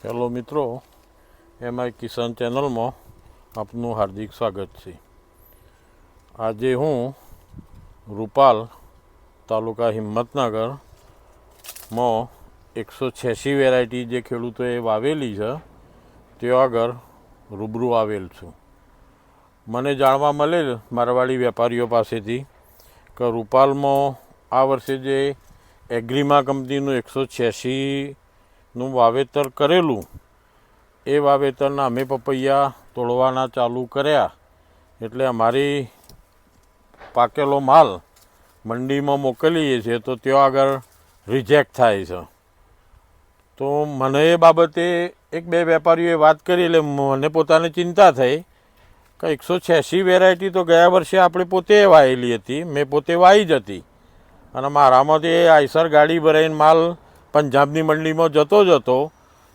Hello મિત્રો, MI કિસાન ચેનલમાં આપનું હાર્દિક સ્વાગત છે. આજે હું રૂપાલ તાલુકા હિંમતનગરમાં 186 વેરાયટી જે ખેડૂતોએ વાવેલી છે ત્યાં આગળ રૂબરૂ આવેલ છું. મને જાણવા મળેલ મારવાડી વેપારીઓ પાસેથી કે રૂપાલમાં આ વર્ષે જે એગ્રીમા કંપનીનું 186નું વાવેતર કરેલું એ વાવેતરના અમે પપૈયા તોડવાના ચાલુ કર્યા એટલે અમારી પાકેલો માલ મંડીમાં મોકલીએ છીએ તો ત્યાં આગળ રિજેક્ટ થાય છે. તો મને એ બાબતે એક બે વેપારીઓએ વાત કરી એટલે મને પોતાને ચિંતા થઈ કે 186 વેરાયટી તો ગયા વર્ષે આપણે પોતે વાવેલી હતી, મેં પોતે વાવી જ હતી અને મારામાંથી આઈસર ગાડી ભરાઈને માલ પંજાબની મંડીમાં જતો જ હતો,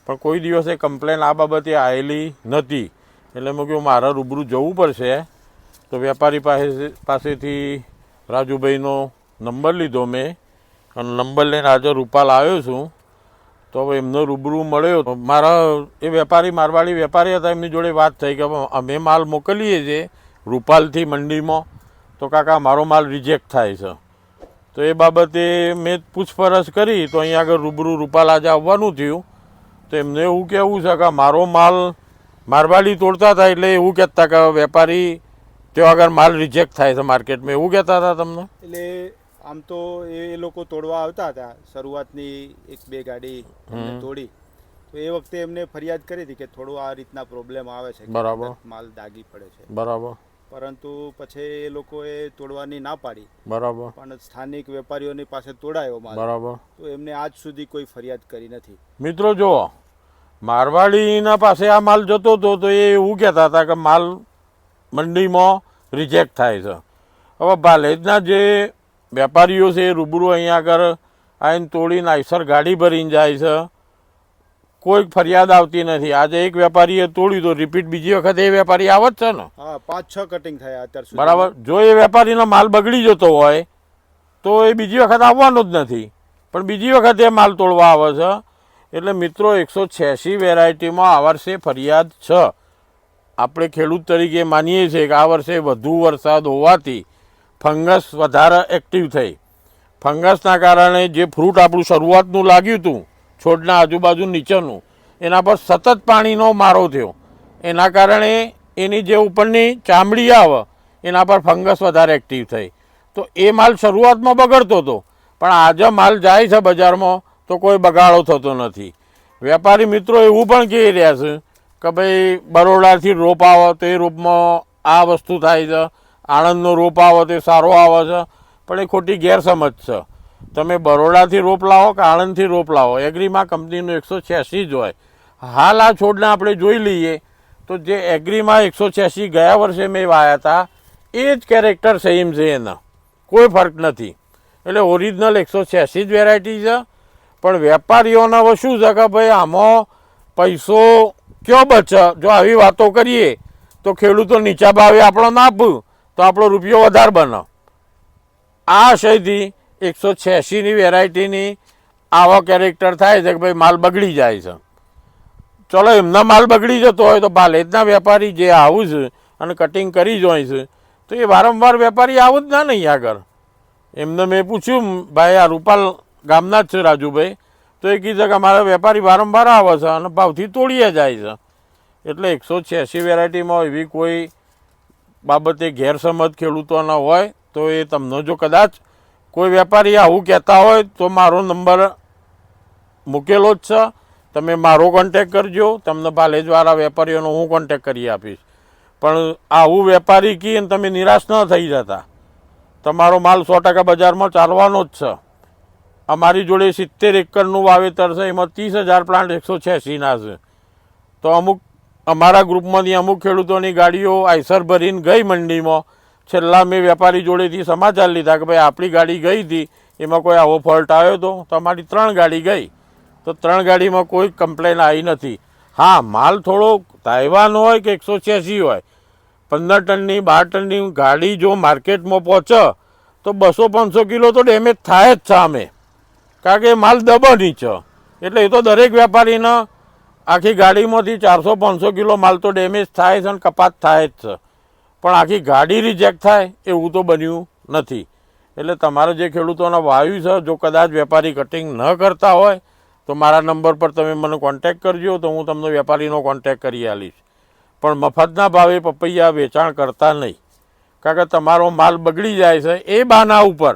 પણ કોઈ દિવસે કમ્પ્લેન આ બાબતે આવેલી નથી. એટલે મેં કહ્યું મારે રૂબરૂ જવું પડશે. તો વેપારી પાસેથી રાજુભાઈનો નંબર લીધો મેં અને નંબર લઈને આજે રૂપાલ આવ્યો છું. તો હવે એમનો રૂબરૂ મળ્યો. મારા એ વેપારી મારવાડી વેપારી હતા, એમની જોડે વાત થઈ કે અમે માલ મોકલીએ છીએ રૂપાલથી મંડીમાં, તો કાકા મારો માલ રિજેક્ટ થાય છે. તો એ બાબતે મેં પૂછપરછ કરી તો અહીંયા આગળ રૂબરૂ રૂપાલ આજે આવવાનું થયું. તો એમને એવું કહેવું છે કે મારો માલ મારવાડી તોડતા હતા એટલે એવું કહેતા કે વેપારી ત્યાં આગળ માલ રિજેક્ટ થાય છે માર્કેટમાં, એવું કહેતા હતા તમને? એટલે આમ તો એ લોકો તોડવા આવતા હતા, શરૂઆતની એક બે ગાડી તોડી, તો એ વખતે એમને ફરિયાદ કરી હતી કે થોડું આ રીતના પ્રોબ્લેમ આવે છે, બરાબર, માલ દાગી પડે છે, બરાબર. પરંતુ પછી એ લોકોએ તોડવાની ના પાડી, બરાબર, પણ સ્થાનિક વેપારીઓની પાસે તોડાયો માલ, બરાબર. તો એમને આજ સુધી કોઈ ફરિયાદ કરી નથી. મિત્રો જુઓ, મારવાડીના પાસે આ માલ જતો હતો તો એ એવું કહેતા હતા કે માલ મંડીમાં રિજેક્ટ થાય છે. હવે ભાલેજના જે વેપારીઓ છે એ રૂબરૂ અહીંયા આગળ આવીને તોડીને આઈસર ગાડી ભરીને જાય છે, કોઈ ફરિયાદ આવતી નથી. આજે એક વેપારીએ તોડ્યું તો રિપીટ બીજી વખત એ વેપારી આવે જ છે ને. હા, 5-6 કટિંગ થયા અત્યાર સુધી. બરાબર. જો એ વેપારીનો માલ બગડી જતો હોય તો એ બીજી વખત આવવાનો જ નથી, પણ બીજી વખત એ માલ તોડવા આવે છે. એટલે મિત્રો 186 વેરાયટીમાં આ વર્ષે ફરિયાદ છે. આપણે ખેડૂત તરીકે માનીએ છીએ કે આ વર્ષે વધુ વરસાદ હોવાથી ફંગસ વધારે એક્ટિવ થઈ. ફંગસના કારણે જે ફ્રૂટ આપણું શરૂઆતનું લાગ્યું હતું છોડના આજુબાજુ નીચેનું, એના પર સતત પાણીનો મારો થયો. એના કારણે એની જે ઉપરની ચામડી આવે એના પર ફંગસ વધારે એક્ટિવ થઈ. તો એ માલ શરૂઆતમાં બગડતો હતો, પણ આજે માલ જાય છે બજારમાં તો કોઈ બગાડો થતો નથી. વેપારી મિત્રો એવું પણ કહી રહ્યા છે કે ભાઈ બરોડાથી રોપ આવે તો એ રોપમાં આ વસ્તુ થાય છે, આણંદનો રોપ આવે તો સારો આવે છે, પણ એ ખોટી ગેરસમજ છે. તમે બરોડાથી રોપ લાવો કે આણંદથી રોપ લાવો, એગ્રીમા કંપનીનું 186 જ હોય. હાલ આ છોડને આપણે જોઈ લઈએ તો જે એગ્રીમા 186 ગયા વર્ષે મેં વાવ્યા હતા એ જ કેરેક્ટર સેમ છે, એના કોઈ ફરક નથી. એટલે ઓરિજિનલ 186 જ વેરાયટી છે. પણ વેપારીઓને હવે શું છે કે ભાઈ આમાં પૈસો કયો બચે? જો આવી વાતો કરીએ તો ખેડૂતો નીચા ભાવે આપણો ના આપવું તો આપણો રૂપિયો વધારે બને. આ આશયથી 186ની વેરાયટીની આવો કેરેક્ટર થાય છે કે ભાઈ માલ બગડી જાય છે. ચલો એમના માલ બગડી જતો હોય તો ભાલેજના વેપારી જે આવું છે અને કટિંગ કરી જ હોય છે તો એ વારંવાર વેપારી આવું જ ના નહીં આગળ. એમને મેં પૂછ્યું, ભાઈ આ રૂપાલ ગામના જ છે રાજુભાઈ, તો એ કીધું કે અમારા વેપારી વારંવાર આવે છે અને ભાવથી તોડીએ જાય છે. એટલે 186 વેરાયટીમાં એવી કોઈ બાબતે ગેરસમજ ખેડૂતોના હોય તો એ તમને જો કદાચ કોઈ વેપારી આવું કહેતા હોય તો મારો નંબર મૂકેલો જ છે, તમે મારો કોન્ટેક કરજો, તમને ભાલેજવાળા વેપારીઓનો હું કોન્ટેક કરી આપીશ. પણ આવું વેપારી કહી અને તમે નિરાશ ન થઈ જતા. તમારો માલ 100% બજારમાં ચાલવાનો જ છે. અમારી જોડે 70 એકરનું વાવેતર છે, એમાં 30,000 પ્લાન્ટ 186ના છે. તો અમુક અમારા ગ્રુપમાંથી અમુક ખેડૂતોની ગાડીઓ આઈસર ભરીને ગઈ મંડીમાં. છેલ્લા મેં વેપારી જોડેથી સમાચાર લીધા કે ભાઈ આપણી ગાડી ગઈ હતી, એમાં કોઈ આવો ફોલ્ટ આવ્યો હતો? તો અમારી 3 ગાડી ગઈ, તો 3 ગાડીમાં કોઈ કમ્પ્લેન આવી નથી. હા, માલ થોડો તાઇવાન હોય કે 186 હોય, 15 ટનની 12 ટનની ગાડી જો માર્કેટમાં પહોંચે તો 200-500 કિલો તો ડેમેજ થાય જ છે. અમે કારણ કે માલ દબની છે એટલે એ તો દરેક વેપારીને આખી ગાડીમાંથી 400-500 કિલો માલ તો ડેમેજ થાય છે અને કપાત થાય જ છે, પણ આખી ગાડી રિજેક્ટ થાય એવું તો બન્યું નથી. એટલે તમારે જે ખેડૂતોના વાયુ છે, જો કદાચ વેપારી કટિંગ ન કરતા હોય તો મારા નંબર પર તમે મને કોન્ટેક કરજો, તો હું તમને વેપારીનો કોન્ટેક કરી આલીશ. પણ મફતના ભાવે પપૈયા વેચાણ કરતા નહીં, કારણ કે તમારો માલ બગડી જાય છે એ બહાના ઉપર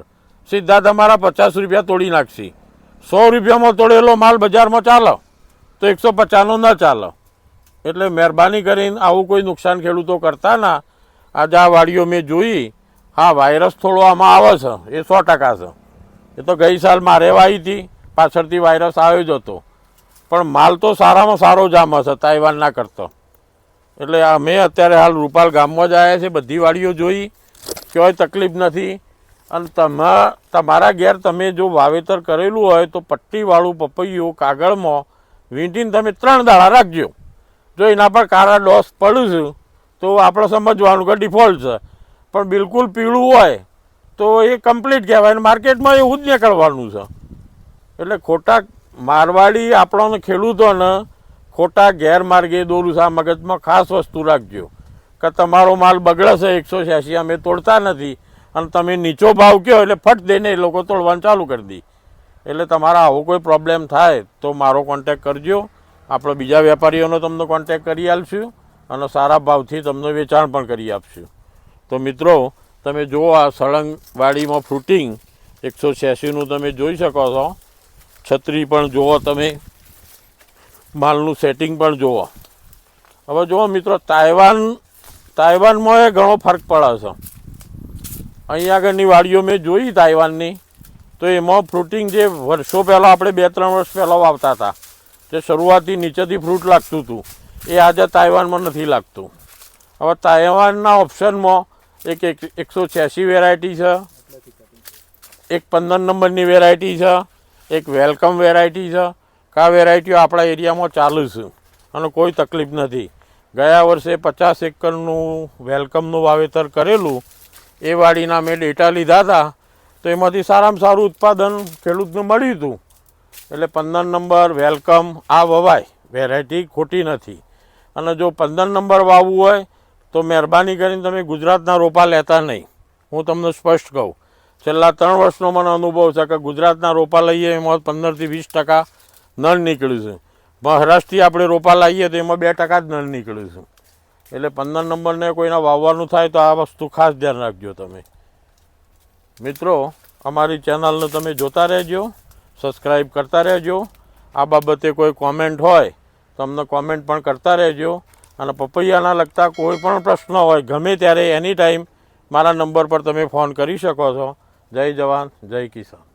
સીધા તમારા 50 રૂપિયા તોડી નાખશે. 100 રૂપિયામાં તોડેલો માલ બજારમાં ચાલે તો 150નો ન ચાલે. એટલે મહેરબાની કરીને આવું કોઈ નુકસાન ખેડૂતો કરતા ના. આજે આ વાડીઓ મેં જોઈ, હા વાયરસ થોડો આમાં આવે છે એ 100% છે. એ તો ગઈ સાલ મારે વાવી હતી, પાછળથી વાયરસ આવ્યો જ હતો, પણ માલ તો સારામાં સારો જામ હશે તાઇવાનના કરતો. એટલે અમે અત્યારે હાલ રૂપાલ ગામમાં જ આવ્યા છે, બધી વાડીઓ જોઈ, કોઈ તકલીફ નથી. અને તમારા ઘેર તમે જો વાવેતર કરેલું હોય તો પટ્ટીવાળું પપૈયું કાગળમાં વીંટીને તમે 3 દાડા રાખજો. જો એના પર કાળા ડોસ પડશે તો આપણે સમજવાનું કે ડિફોલ્ટ છે, પણ બિલકુલ પીળું હોય તો એ કમ્પ્લીટ કહેવાય. અને માર્કેટમાં એવું જ નીકળવાનું છે. એટલે ખોટા મારવાડી આપણને ખેડૂતોને ખોટા ગેરમાર્ગે દોરું છે. આ મગજમાં ખાસ વસ્તુ રાખજો કે તમારો માલ બગડે છે 186 અમે તોડતા નથી, અને તમે નીચો ભાવ કહો એટલે ફટ દઈને એ લોકો તોડવાનું ચાલુ કરી દે. એટલે તમારા આવો કોઈ પ્રોબ્લેમ થાય તો મારો કોન્ટેક કરજો, આપણે બીજા વેપારીઓનો તમને કોન્ટેક કરી આપશું અને સારા ભાવથી તમને વેચાણ પણ કરી આપશું. તો મિત્રો તમે જુઓ આ સળંગ વાડીમાં ફ્રૂટિંગ 186નું તમે જોઈ શકો છો. છત્રી પણ જુઓ તમે, માલનું સેટિંગ પણ જુઓ. હવે જુઓ મિત્રો, તાઇવાનમાં એ ઘણો ફરક પડે છે. અહીંયા આગળની વાડીઓ મેં જોઈ તાઇવાનની, તો એમાં ફ્રૂટિંગ જે વર્ષો પહેલાં આપણે 2-3 વર્ષ પહેલાં વાવતા હતા, જે શરૂઆતથી નીચેથી ફ્રૂટ લાગતું હતું, એ આજે તાઇવાનમાં નથી લાગતું. હવે તાઇવાનના ઓપ્શનમાં એક 186 વેરાયટી છે, એક 15 નંબરની વેરાયટી છે, એક વેલકમ વેરાયટી છે. આ વેરાયટીઓ આપણા એરિયામાં ચાલુ છે અને કોઈ તકલીફ નથી. ગયા વર્ષે 50 એકરનું વેલકમનું વાવેતર કરેલું, એ વાડીના મેં ડેટા લીધા હતા, તો એમાંથી સારામાં સારું ઉત્પાદન ખેડૂતને મળ્યું હતું. એટલે 15 નંબર વેલકમ આ વવાય, વેરાયટી ખોટી નથી. અને જો 15 નંબર વાવવું હોય તો મહેરબાની કરીને તમે ગુજરાતના રોપા લેતા નહીં. હું તમને સ્પષ્ટ કહું, છેલ્લા 3 વર્ષનો મને અનુભવ છે કે ગુજરાતના રોપા લઈએ એમાં 15થી 20% નળ નીકળ્યું છે. મહારાષ્ટ્રથી આપણે રોપા લાવીએ તો એમાં 2% જ નળ નીકળ્યું છે. એટલે 15 નંબરને કોઈને વાવવાનું થાય તો આ વસ્તુ ખાસ ધ્યાન રાખજો તમે. મિત્રો અમારી ચેનલને તમે જોતા રહેજો, સબસ્ક્રાઈબ કરતા રહેજો. આ બાબતે કોઈ કોમેન્ટ હોય તો અમને કોમેન્ટ પણ કરતા રહેજો. અને પપૈયાના લગતા કોઈ પણ પ્રશ્ન હોય ગમે ત્યારે એની ટાઈમ મારા નંબર પર તમે ફોન કરી શકો છો. જય જવાન, જય કિસાન.